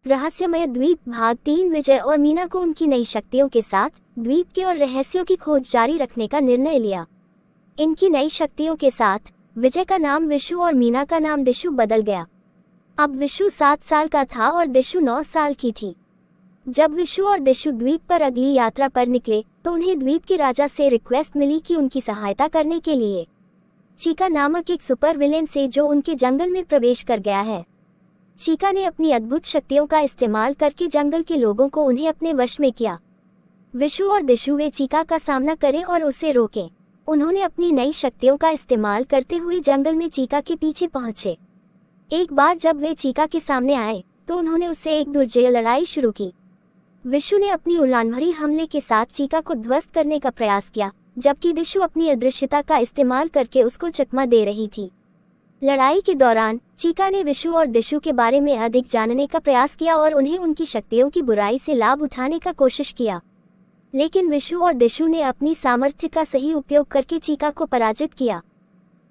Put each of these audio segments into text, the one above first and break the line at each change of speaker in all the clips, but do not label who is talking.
रहस्यमय द्वीप भाग 3। विजय और मीना को उनकी नई शक्तियों के साथ द्वीप के और रहस्यों की खोज जारी रखने का निर्णय लिया। इनकी नई शक्तियों के साथ विजय का नाम विशु और मीना का नाम दिशु बदल गया। अब विशु 7 साल का था और दिशु 9 साल की थी। जब विशु और दिशु द्वीप पर अगली यात्रा पर निकले तो उन्हें द्वीप के राजा से रिक्वेस्ट मिली कि उनकी सहायता करने के लिए चीका नामक एक सुपर विलेन से जो उनके जंगल में प्रवेश कर गया है। चीका ने अपनी अद्भुत शक्तियों का इस्तेमाल करके जंगल के लोगों को उन्हें अपने वश में किया। विशु और दिशु वे चीका का सामना करें और उसे रोकें। उन्होंने अपनी नई शक्तियों का इस्तेमाल करते हुए जंगल में चीका के पीछे पहुंचे। एक बार जब वे चीका के सामने आए तो उन्होंने उससे एक दुर्जय लड़ाई शुरू की। विशु ने अपनी उड़ानभरी हमले के साथ चीका को ध्वस्त करने का प्रयास किया, जबकि दिशु अपनी अदृश्यता का इस्तेमाल करके उसको चकमा दे रही थी। लड़ाई के दौरान चीका ने विशु और दिशु के बारे में अधिक जानने का प्रयास किया और उन्हें उनकी शक्तियों की बुराई से लाभ उठाने का कोशिश किया, लेकिन विशु और दिशु ने अपनी सामर्थ्य का सही उपयोग करके चीका को पराजित किया।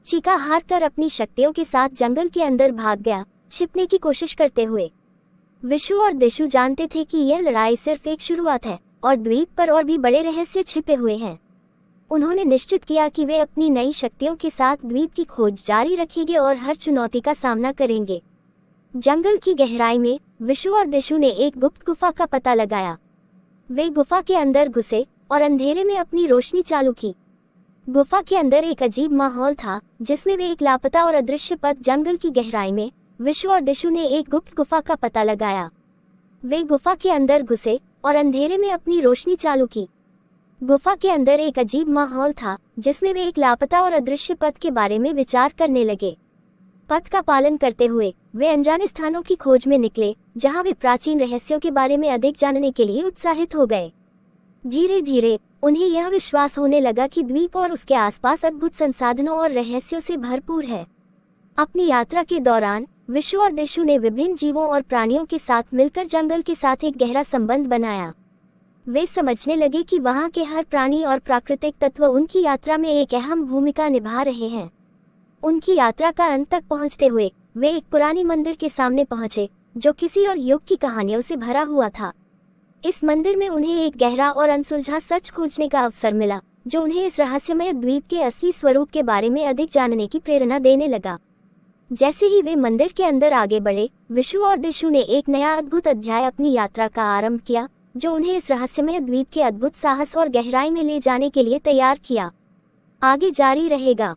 चीका हारकर अपनी शक्तियों के साथ जंगल के अंदर भाग गया, छिपने की कोशिश करते हुए। विशु और दिशु जानते थे कि यह लड़ाई सिर्फ एक शुरुआत है और द्वीप पर और भी बड़े रहस्य छिपे हुए हैं। उन्होंने निश्चित किया कि वे अपनी नई शक्तियों के साथ द्वीप की खोज जारी रखेंगे और हर चुनौती का सामना करेंगे। जंगल की गहराई में विशु और दिशु ने एक गुप्त गुफा का पता लगाया। वे गुफा के अंदर घुसे और अंधेरे में अपनी रोशनी चालू की। गुफा के अंदर एक अजीब माहौल था जिसमें वे एक लापता और अदृश्य पथ जंगल की गहराई में विशु और दिशु ने एक गुप्त गुफा का पता लगाया। वे गुफा के अंदर घुसे और अंधेरे में अपनी रोशनी चालू की। गुफा के अंदर एक अजीब माहौल था जिसमें वे एक लापता और अदृश्य पथ के बारे में विचार करने लगे। पथ का पालन करते हुए वे अनजाने स्थानों की खोज में निकले, जहां वे प्राचीन रहस्यों के बारे में अधिक जानने के लिए उत्साहित हो गए। धीरे धीरे उन्हें यह विश्वास होने लगा कि द्वीप और उसके आसपास अद्भुत संसाधनों और रहस्यों से भरपूर है। अपनी यात्रा के दौरान विशु और दिशु ने विभिन्न जीवों और प्राणियों के साथ मिलकर जंगल के साथ एक गहरा संबंध बनाया। वे समझने लगे कि वहां के हर प्राणी और प्राकृतिक तत्व उनकी यात्रा में एक अहम भूमिका निभा रहे हैं। उनकी यात्रा का अंत तक पहुंचते हुए वे एक पुरानी मंदिर के सामने पहुंचे जो किसी और युग की कहानियों से भरा हुआ था। इस मंदिर में उन्हें एक गहरा और अनसुलझा सच खोजने का अवसर मिला, जो उन्हें इस रहस्यमय द्वीप के असली स्वरूप के बारे में अधिक जानने की प्रेरणा देने लगा। जैसे ही वे मंदिर के अंदर आगे बढ़े, विशु और दिशु ने एक नया अद्भुत अध्याय अपनी यात्रा का आरंभ किया, जो उन्हें इस रहस्यमय द्वीप के अद्भुत साहस और गहराई में ले जाने के लिए तैयार किया। आगे जारी रहेगा।